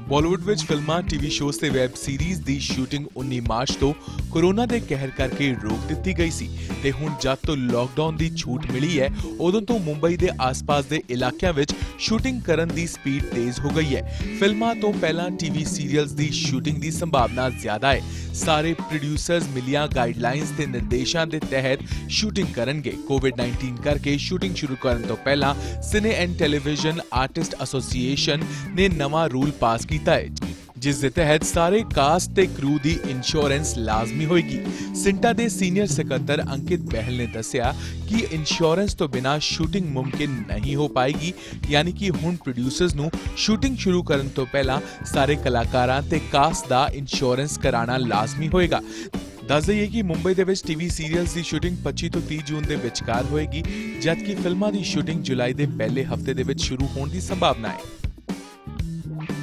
ਬਾਲੀਵੁੱਡ ਵਿੱਚ ਫਿਲਮਾਂ, TV shows ਤੇ ਵੈਬ ਸੀਰੀਜ਼ ਦੀ ਸ਼ੂਟਿੰਗ 19 ਮਾਰਚ ਤੋਂ ਕੋਰੋਨਾ ਦੇ ਕਹਿਰ ਕਰਕੇ ਰੋਕ ਦਿੱਤੀ ਗਈ ਸੀ ਤੇ ਹੁਣ ਜਦ ਤੋਂ ਲਾਕਡਾਊਨ ਦੀ ਛੂਟ ਮਿਲੀ ਹੈ ਉਦੋਂ ਤੋਂ ਮੁੰਬਈ ਦੇ ਆਸ-ਪਾਸ ਦੇ ਇਲਾਕਿਆਂ ਵਿੱਚ ਸ਼ੂਟਿੰਗ ਕਰਨ ਦੀ ਸਪੀਡ ਤੇਜ਼ ਹੋ ਗਈ ਹੈ। ਫਿਲਮਾਂ ਤੋਂ ਪਹਿਲਾਂ ਟੀਵੀ ਸੀਰੀਅਲਸ ਦੀ ਸ਼ੂਟਿੰਗ ਦੀ ਸੰਭਾਵਨਾ ਜ਼ਿਆਦਾ ਹੈ। ਸਾਰੇ ਪ੍ਰੋਡਿਊਸਰਸ ਮਿਲੀਆਂ ਗਾਈਡਲਾਈਨਸ ਤੇ ਨਿਰਦੇਸ਼ਾਂ ਦੇ ਤਹਿਤ ਸ਼ੂਟਿੰਗ ਕਰਨਗੇ। ਕੋਵਿਡ-19 ਕਰਕੇ ਸ਼ੂਟਿੰਗ ਸ਼ੁਰੂ ਕਰਨ ਤੋਂ ਪਹਿਲਾਂ Cine and television artist association ਨੇ ਨਵਾਂ ਰੂਲ ਪਾਸ ਕੀਤਾ ਹੈ ਜਿਸ ਦੇ ਤਹਿਤ ਸਾਰੇ ਕਾਸਟ ਤੇ ਕਰੂ ਦੀ ਇੰਸ਼ੋਰੈਂਸ ਲਾਜ਼ਮੀ ਹੋਏਗੀ। ਸਿੰਟਾ ਦੇ ਸੀਨੀਅਰ ਸਕੱਤਰ ਅੰਕਿਤ ਬਹਿਲ ਨੇ ਦੱਸਿਆ ਕਿ ਇੰਸ਼ੋਰੈਂਸ ਤੋਂ ਬਿਨਾਂ ਸ਼ੂਟਿੰਗ ਮੁਮਕਿਨ ਨਹੀਂ ਹੋ ਪਾਏਗੀ, ਯਾਨੀ ਕਿ ਹੁਣ ਪ੍ਰੋਡਿਊਸਰਸ ਨੂੰ ਸ਼ੂਟਿੰਗ ਸ਼ੁਰੂ ਕਰਨ ਤੋਂ ਪਹਿਲਾਂ ਸਾਰੇ ਕਲਾਕਾਰਾਂ ਤੇ ਕਾਸਟ ਦਾ ਇੰਸ਼ੋਰੈਂਸ ਕਰਾਉਣਾ ਲਾਜ਼ਮੀ ਹੋਏਗਾ। ਦੱਸ ਦਈਏ ਕਿ ਮੁੰਬਈ ਦੇ ਵਿੱਚ ਟੀਵੀ ਸੀਰੀਅਲਸ ਦੀ ਸ਼ੂਟਿੰਗ 25 ਤੋਂ 30 ਜੂਨ ਦੇ ਵਿਚਕਾਰ ਹੋਏਗੀ, ਜਦਕਿ ਫਿਲਮਾਂ ਦੀ ਸ਼ੂਟਿੰਗ ਜੁਲਾਈ ਦੇ ਪਹਿਲੇ ਹਫ਼ਤੇ ਦੇ ਵਿੱਚ ਸ਼ੁਰੂ ਹੋਣ ਦੀ ਸੰਭਾਵਨਾ ਹੈ।